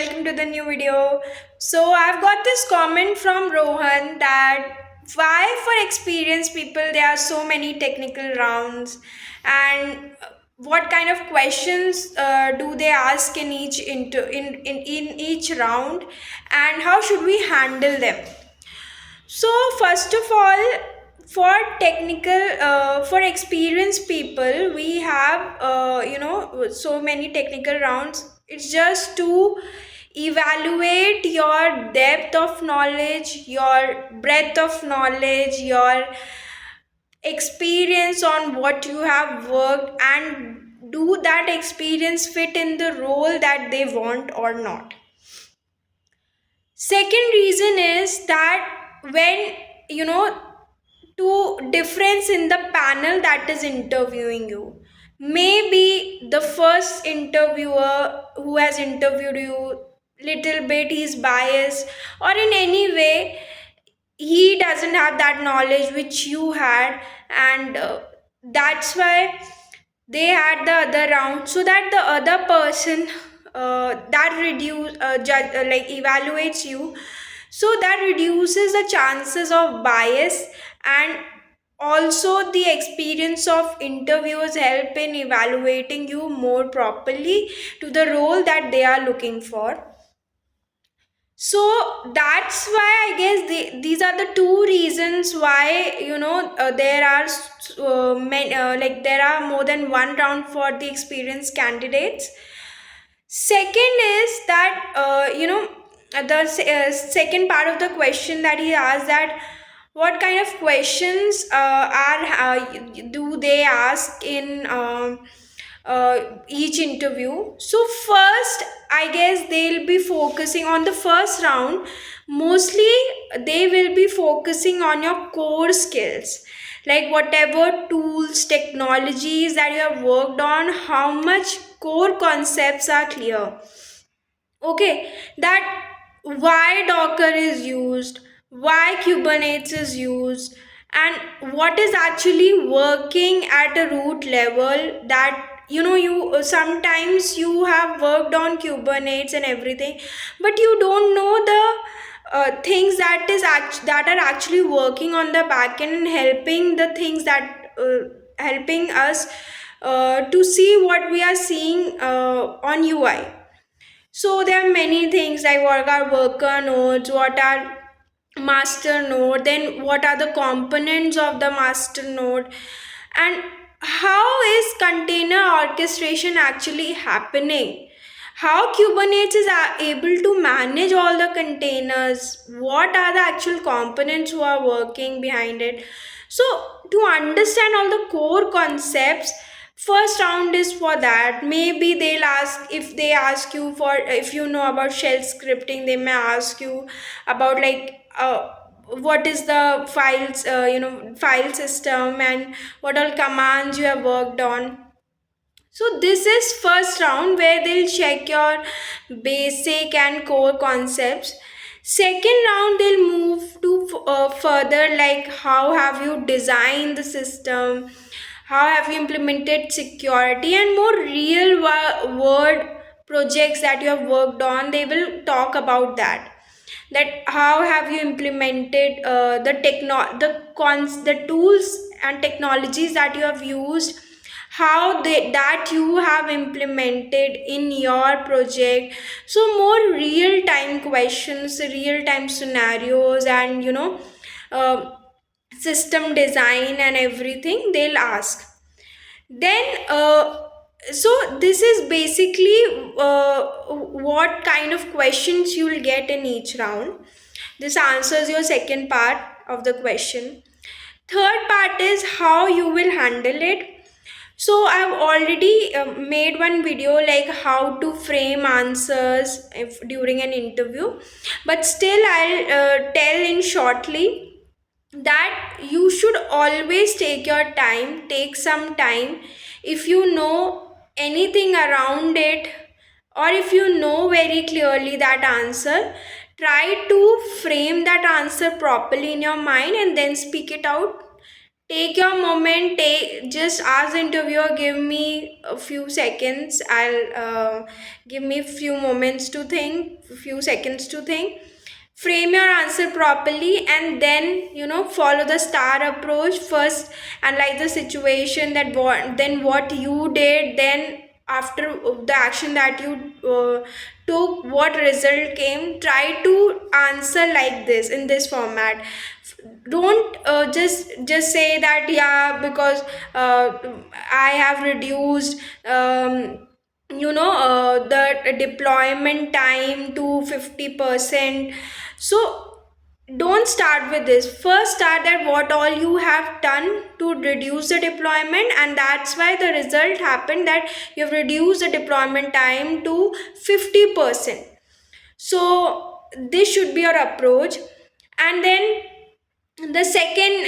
welcome to the new video. So I've got this comment from Rohan that why for experienced people there are so many technical rounds and what kind of questions do they ask in in each round and how should we handle them. So first of all, for experienced people, we have so many technical rounds. It's just to evaluate your depth of knowledge, your breadth of knowledge, your experience on what you have worked, and do that experience fit in the role that they want or not. Second reason is that when you know to difference in the panel that is interviewing you, maybe the first interviewer who has interviewed you little bit he's biased, or in any way he doesn't have that knowledge which you had, and that's why they had the other round, so that the other person that reduce judge like evaluates you, so that reduces the chances of bias, and also the experience of interviewers help in evaluating you more properly to the role that they are looking for. So that's why I guess these are the two reasons why there are there are more than one round for the experienced candidates. Second is that second part of the question that he asked, that what kind of questions do they ask in each interview. So first, I guess they'll be focusing on the first round. Mostly, they will be focusing on your core skills, like whatever tools, technologies that you have worked on, how much core concepts are clear. Okay, that why Docker is used, why Kubernetes is used, and what is actually working at a root level. That you sometimes you have worked on Kubernetes and everything, but you don't know the things that are actually working on the back end and helping the things that helping us to see what we are seeing on UI. So there are many things like what are worker nodes, what are master node, then what are the components of the master node, and how is container orchestration actually happening, how Kubernetes is able to manage all the containers, what are the actual components who are working behind it. So to understand all the core concepts, first round is for that. Maybe they'll ask, if they ask you for, if you know about shell scripting, they may ask you about what is the file system, and what all commands you have worked on. So this is first round where they'll check your basic and core concepts. Second round they'll move to further, like how have you designed the system, how have you implemented security, and more real world projects that you have worked on. They will talk about that. That how have you implemented the tools and technologies that you have used, how that you have implemented in your project. So more real time questions, real time scenarios, and uh, system design and everything they'll ask. Then so this is basically what kind of questions you will get in each round. This answers your second part of the question. Third part is how you will handle it. So I've already made one video like how to frame answers during an interview, but still I'll tell in shortly that you should always take some time. If you know anything around it, or if you know very clearly that answer, try to frame that answer properly in your mind and then speak it out. Take your moment, take, just ask the interviewer, give me a few seconds, I'll give me few moments to think, few seconds to think. Frame your answer properly, and then follow the star approach. First analyze the situation, that what, then what you did, then after the action that you took, what result came. Try to answer like this, in this format. Don't just say that, yeah, because I have reduced the deployment time to 50%. So don't start with this. First start that what all you have done to reduce the deployment, and that's why the result happened, that you've reduced the deployment time to 50%. So this should be your approach. And then the second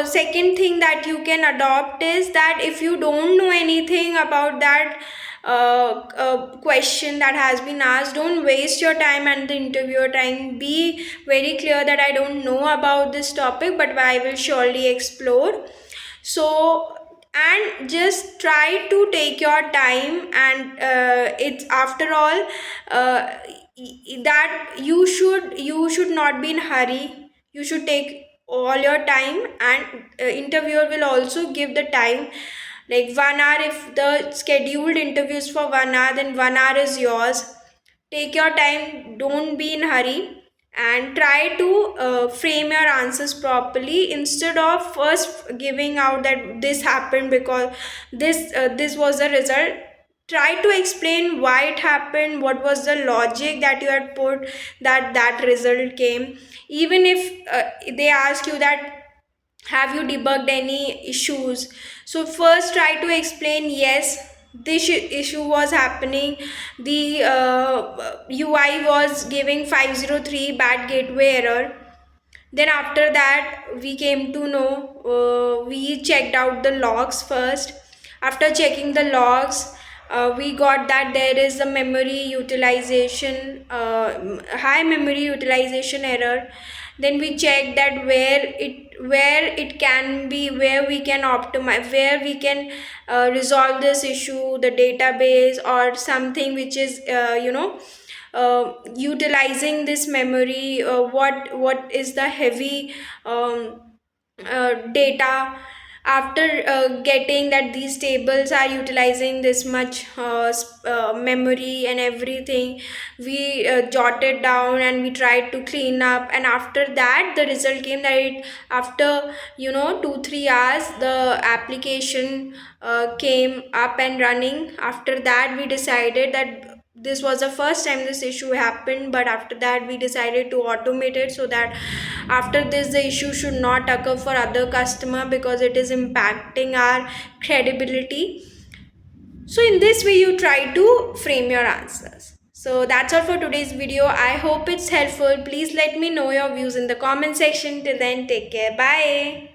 second thing that you can adopt is that if you don't know anything about that question that has been asked, don't waste your time and the interviewer time. Be very clear that I don't know about this topic, but I will surely explore. So, and just try to take your time, and it's after all, that you should not be in hurry. You should take all your time, and interviewer will also give the time, like 1 hour. If the scheduled interview is for 1 hour, then 1 hour is yours. Take your time, don't be in hurry, and try to frame your answers properly, instead of first giving out that this happened because this was the result. Try to explain why it happened, what was the logic that you had put, that result came. Even if they ask you that, have you debugged any issues, so first try to explain, yes, this issue was happening. The UI was giving 503 bad gateway error. Then after that we came to know, we checked out the logs first. After checking the logs, we got that there is a memory utilization, high memory utilization error. Then we checked that where it can be, where we can optimize, where we can resolve this issue, the database or something which is utilizing this memory. What is the heavy data. After getting that these tables are utilizing this much memory and everything, we jotted down and we tried to clean up. And after that the result came that after 2-3 hours the application came up and running. After that we decided that this was the first time this issue happened, but after that we decided to automate it, so that after this the issue should not occur for other customer, because it is impacting our credibility. So in this way you try to frame your answers. So that's all for today's video. I hope it's helpful. Please let me know your views in the comment section. Till then, take care. Bye.